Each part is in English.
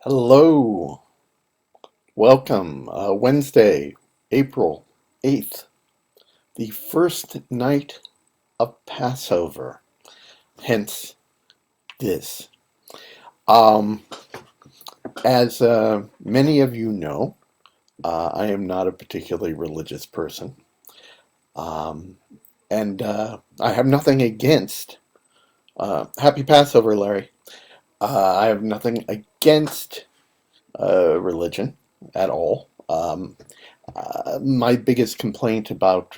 Hello, welcome. Wednesday, April 8th, the first night of Passover, hence this. Um, as many of you know, I am not a particularly religious person, um, and I have nothing against. Happy Passover, Larry. I have nothing against religion at all. My biggest complaint about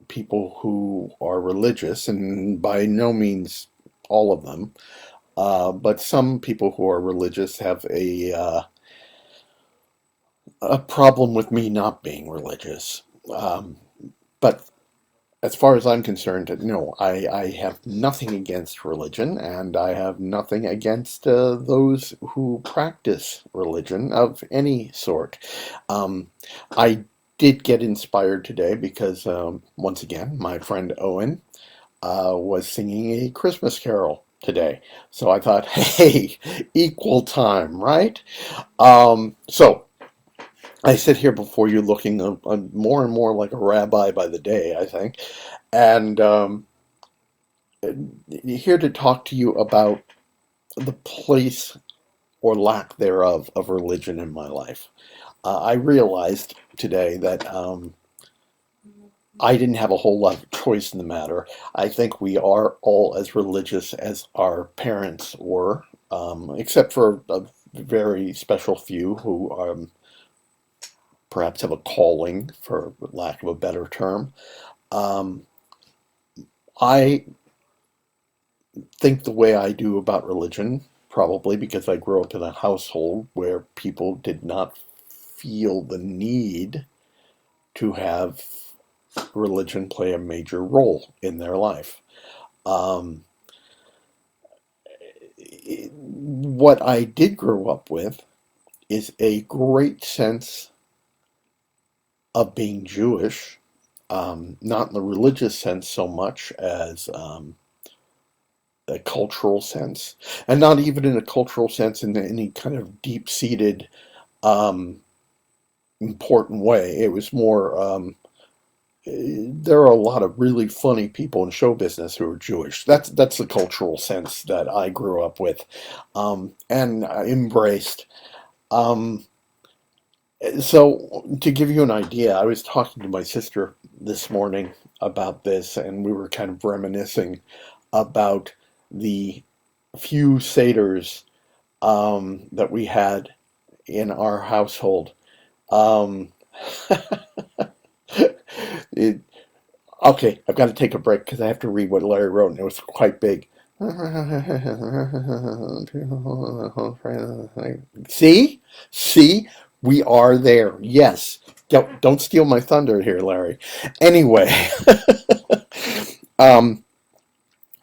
people who are religious, and by no means all of them, but some people who are religious have a problem with me not being religious. But as far as I'm concerned, no, I have nothing against religion, and I have nothing against those who practice religion of any sort. Um, I did get inspired today because, once again, my friend Owen was singing a Christmas carol today. So I thought, hey, equal time, right? So I sit here before you looking more and more like a rabbi by the day, I think, and here to talk to you about the place or lack thereof of religion in my life. I realized today that I didn't have a whole lot of choice in the matter. I think we are all as religious as our parents were, except for a very special few who perhaps have a calling, for lack of a better term. Um, I think the way I do about religion, probably because I grew up in a household where people did not feel the need to have religion play a major role in their life. Um, what I did grow up with is a great sense of being Jewish, not in the religious sense so much as a cultural sense, and not even in a cultural sense in any kind of deep-seated, um, important way. It was more. There are a lot of really funny people in show business who are Jewish. That's the cultural sense that I grew up with, and embraced. Um, So, to give you an idea, I was talking to my sister this morning about this, and we were kind of reminiscing about the few Seders that we had in our household. Um, it, okay, I've got to take a break because I have to read what Larry wrote, and it was quite big. See? See? We are there. Yes. Don't steal my thunder here, Larry. Anyway, um,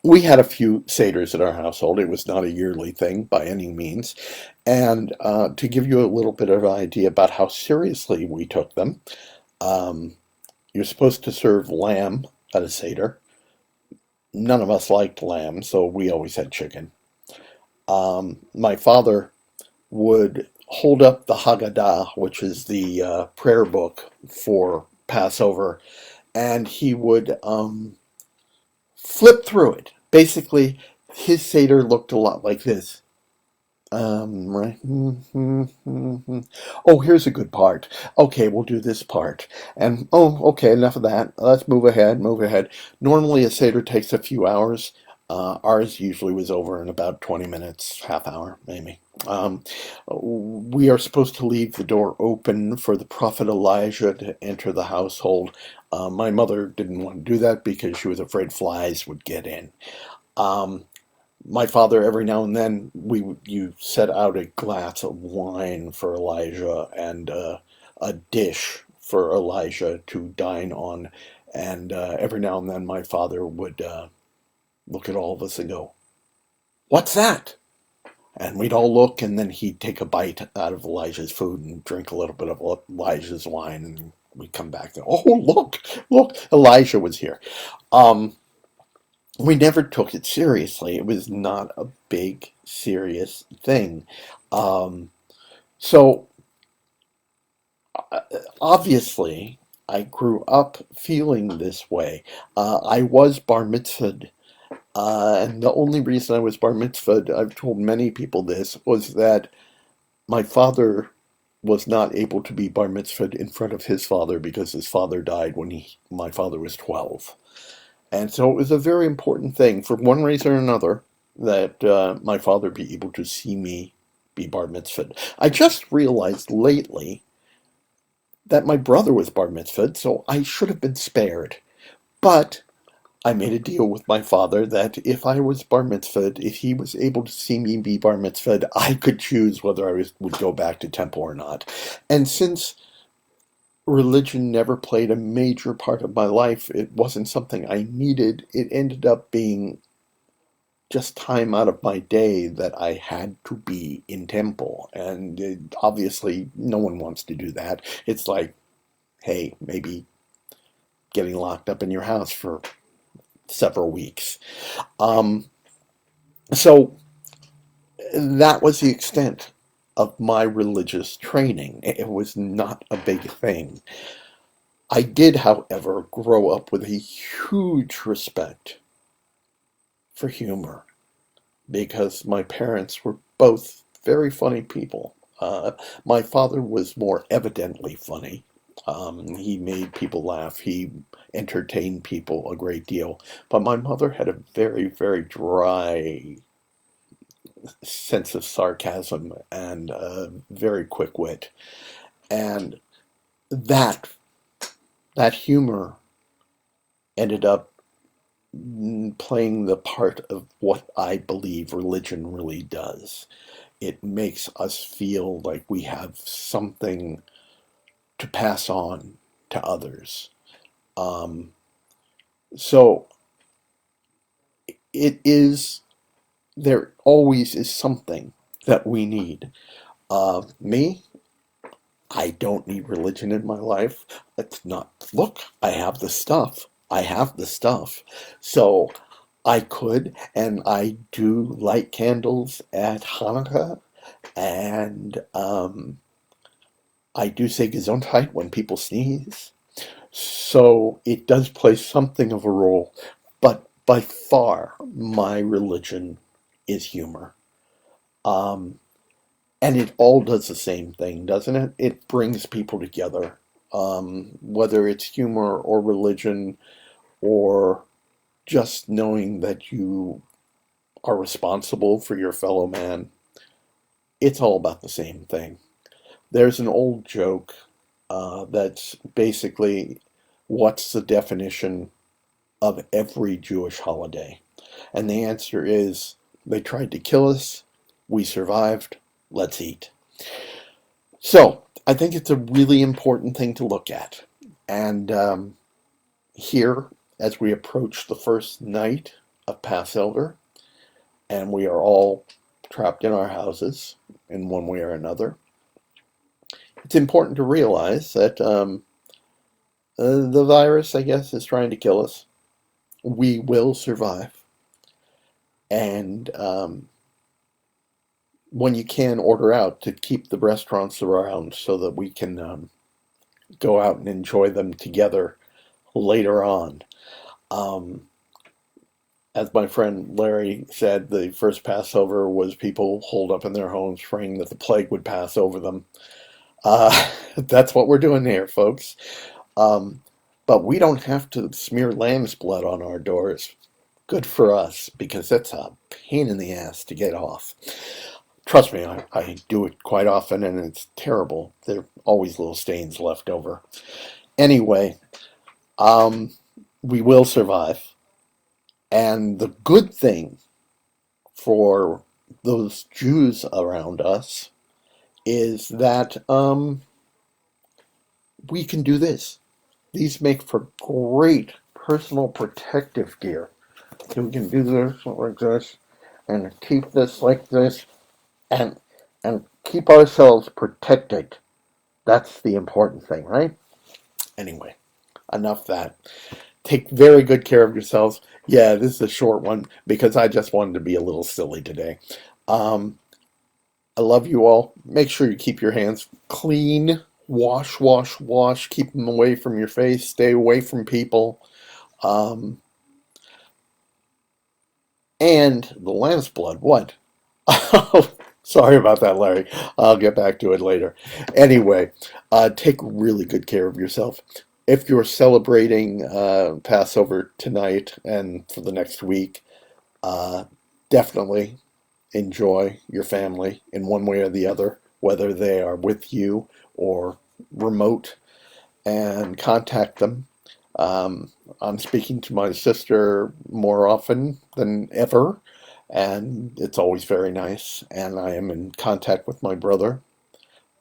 we had a few Seders in our household. It was not a yearly thing by any means. And to give you a little bit of an idea about how seriously we took them, um, you're supposed to serve lamb at a Seder. None of us liked lamb, so we always had chicken. My father would hold up the Haggadah, which is the prayer book for Passover, and he would flip through it. Basically, his Seder looked a lot like this. Right. Oh, here's a good part. Okay, we'll do this part. And oh, okay, enough of that. Let's move ahead, move ahead. Normally, a Seder takes a few hours. Ours usually was over in about 20 minutes, half hour, maybe. We are supposed to leave the door open for the prophet Elijah to enter the household. My mother didn't want to do that because she was afraid flies would get in. Um, my father, every now and then, you set out a glass of wine for Elijah and a dish for Elijah to dine on. And every now and then, my father would look at all of us and go, "What's that?" And we'd all look, and then he'd take a bite out of Elijah's food and drink a little bit of Elijah's wine, and we'd come back and, "Oh, look, look, Elijah was here." Um, we never took it seriously. It was not a big, serious thing. Um, so uh, obviously, I grew up feeling this way. I was bar mitzvahed, and the only reason I was bar mitzvahed, I've told many people this, was that my father was not able to be bar mitzvahed in front of his father because his father died when my father was 12. And so it was a very important thing, for one reason or another, that my father be able to see me be bar mitzvahed. I just realized lately that my brother was bar mitzvahed, so I should have been spared. But I made a deal with my father that if I was bar mitzvahed, if he was able to see me be bar mitzvahed, I could choose whether would go back to temple or not. And since religion never played a major part of my life, it wasn't something I needed, it ended up being just time out of my day that I had to be in temple. And obviously, no one wants to do that. It's like, hey, maybe getting locked up in your house for several weeks. Um, so that was the extent of my religious training. It was not a big thing. I did, however, grow up with a huge respect for humor because my parents were both very funny people. My father was more evidently funny. He made people laugh. He entertained people a great deal. But my mother had a very, very dry sense of sarcasm and very quick wit. And that that humor ended up playing the part of what I believe religion really does. It makes us feel like we have something to pass on to others. Um, so it is, there always is something that we need. Me, I don't need religion in my life. It's not, look, I have the stuff. I have the stuff. So I could, and I do light candles at Hanukkah, and I do say Gesundheit when people sneeze. So it does play something of a role, but by far my religion is humor. Um, and it all does the same thing, doesn't it? It brings people together, whether it's humor or religion or just knowing that you are responsible for your fellow man. It's all about the same thing. There's an old joke that's basically what's the definition of every Jewish holiday? And the answer is they tried to kill us, we survived, let's eat. So I think it's a really important thing to look at. And here, as we approach the first night of Passover, and we are all trapped in our houses in one way or another, it's important to realize that the virus, I guess, is trying to kill us. We will survive. And when you can, order out to keep the restaurants around so that we can go out and enjoy them together later on. Um, as my friend Larry said, the first Passover was people holed up in their homes praying that the plague would pass over them. That's what we're doing here, folks. Um, but we don't have to smear lamb's blood on our doors. Good for us, because that's a pain in the ass to get off. Trust me, I do it quite often, and it's terrible. There are always little stains left over. Anyway, um, we will survive. And the good thing for those Jews around us is that we can do this. These make for great personal protective gear. So we can do this like this, and keep this like this, and keep ourselves protected. That's the important thing, right? Anyway, enough that. Take very good care of yourselves. Yeah, this is a short one because I just wanted to be a little silly today. Um, I love you all. Make sure you keep your hands clean. Wash, wash, wash. Keep them away from your face. Stay away from people. Um, and the lamb's blood. What? Oh, sorry about that, Larry. I'll get back to it later. Anyway, take really good care of yourself. If you're celebrating Passover tonight and for the next week, uh, definitely enjoy your family in one way or the other, whether they are with you or remote, and contact them. Um, I'm speaking to my sister more often than ever, and it's always very nice. And I am in contact with my brother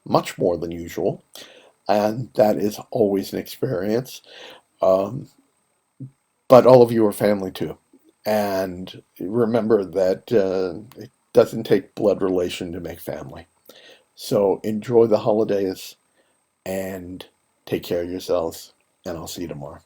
much more than usual, and that is always an experience. Um, but all of you are family too. And remember that it doesn't take blood relation to make family. So enjoy the holidays and take care of yourselves, and I'll see you tomorrow.